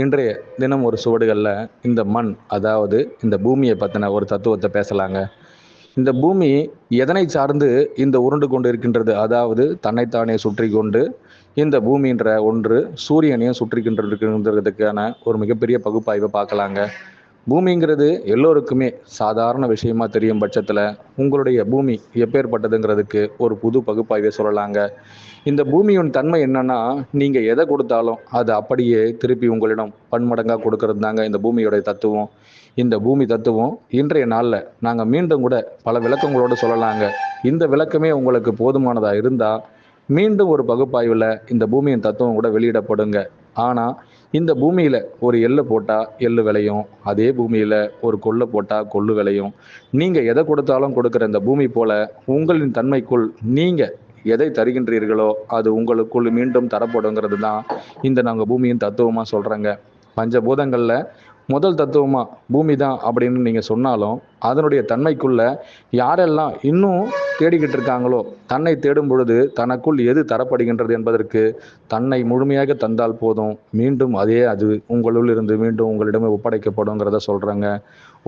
இன்றைய தினம் ஒரு சுவடுகளில் இந்த மண், அதாவது இந்த பூமியை பற்றின ஒரு தத்துவத்தை பேசலாங்க. இந்த பூமி எதனை சார்ந்து இந்த உருண்டு கொண்டு இருக்கின்றது? அதாவது தன்னைத்தானே சுற்றி கொண்டு இந்த பூமின்ற ஒன்று சூரியனையும் சுற்றி கொண்டிருக்கின்றதுக்கான ஒரு மிகப்பெரிய பகுப்பாய்வை பார்க்கலாங்க. பூமிங்கிறது எல்லோருக்குமே சாதாரண விஷயமா தெரியும் பட்சத்தில் உங்களுடைய பூமி எப்பேற்பட்டதுங்கிறதுக்கு ஒரு புது பகுப்பாய்வை சொல்லலாங்க. இந்த பூமியின் தன்மை என்னன்னா, நீங்கள் எதை கொடுத்தாலும் அது அப்படியே திருப்பி உங்களிடம் பன்மடங்காக கொடுக்கறது தாங்க இந்த பூமியோடைய தத்துவம். இந்த பூமி தத்துவம் இன்றைய நாளில் நாங்கள் மீண்டும் கூட பல விளக்கங்களோடு சொல்லலாங்க. இந்த விளக்கமே உங்களுக்கு போதுமானதாக இருந்தால் மீண்டும் ஒரு பகுப்பாய்வில் இந்த பூமியின் தத்துவம் கூட வெளியிடப்படுங்க. ஆனால் இந்த பூமியில் ஒரு எள்ளு போட்டால் எள்ளு விளையும், அதே பூமியில் ஒரு கொள்ளு போட்டால் கொள்ளு விளையும். நீங்கள் எதை கொடுத்தாலும் கொடுக்குற இந்த பூமி போல உங்களின் தன்மைக்குள் நீங்கள் எதை தருகின்றீர்களோ அது உங்களுக்குள் மீண்டும் தரப்படுங்கிறது தான் இந்த நாங்கள் பூமியின் தத்துவமாக சொல்கிறேங்க. பஞ்சபூதங்களில் முதல் தத்துவமாக பூமி தான் அப்படின்னு நீங்கள் சொன்னாலும் அதனுடைய தன்மைக்குள்ள யாரெல்லாம் இன்னும் தேடிக்கிட்டு இருக்காங்களோ, தன்னை தேடும் பொழுது தனக்குள் எது தரப்படுகின்றது என்பதற்கு தன்னை முழுமையாக தந்தால் போதும், மீண்டும் அதே அது உங்களுள் இருந்து மீண்டும் உங்களிடமே ஒப்படைக்கப்படுங்கிறத சொல்கிறேங்க.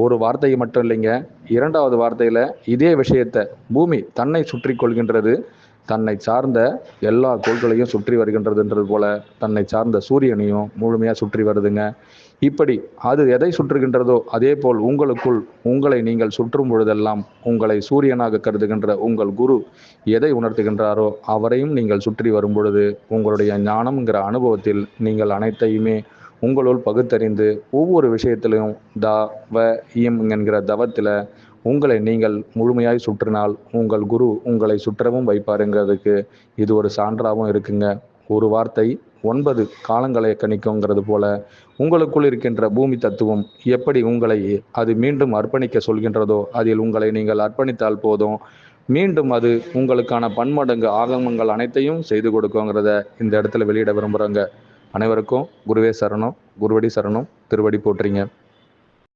ஒரு வார்த்தையை மட்டும் இல்லைங்க, இரண்டாவது வார்த்தையில் இதே விஷயத்தை பூமி தன்னை சுற்றி கொள்கின்றது, தன்னை சார்ந்த எல்லா கோள்களையும் சுற்றி வருகின்றதுன்றது போல தன்னை சார்ந்த சூரியனையும் முழுமையாக சுற்றி வருதுங்க. இப்படி அது எதை சுற்றுகின்றதோ அதே போல் உங்களுக்குள் உங்களை நீங்கள் சுற்றும் பொழுதெல்லாம் உங்களை சூரியனாக கருதுகின்ற உங்கள் குரு எதை உணர்த்துகின்றாரோ அவரையும் நீங்கள் சுற்றி வரும் பொழுது உங்களுடைய ஞானம்ங்கிற அனுபவத்தில் நீங்கள் அனைத்தையுமே உங்களுள் பகுத்தறிந்து ஒவ்வொரு விஷயத்திலும் இயம் என்கிற தவத்தில் உங்களை நீங்கள் முழுமையாய் சுற்றினால் உங்கள் குரு உங்களை சுற்றவும் வைப்பாருங்கிறதுக்கு இது ஒரு சான்றாகவும் இருக்குங்க. ஒரு வார்த்தை 9 காலங்களை கணிக்குங்கிறது போல உங்களுக்குள் இருக்கின்ற பூமி தத்துவம் எப்படி உங்களை அது மீண்டும் அர்ப்பணிக்க சொல்கின்றதோ அதில் உங்களை நீங்கள் அர்ப்பணித்தால் போதும், மீண்டும் அது உங்களுக்கான பன்மடங்கு ஆகமங்கள் அனைத்தையும் செய்து கொடுக்குங்கிறத இந்த இடத்துல வெளியிட விரும்புகிறேங்க. அனைவருக்கும் குருவே சரணம், குருவடி சரணம், திருவடி போற்றுங்க.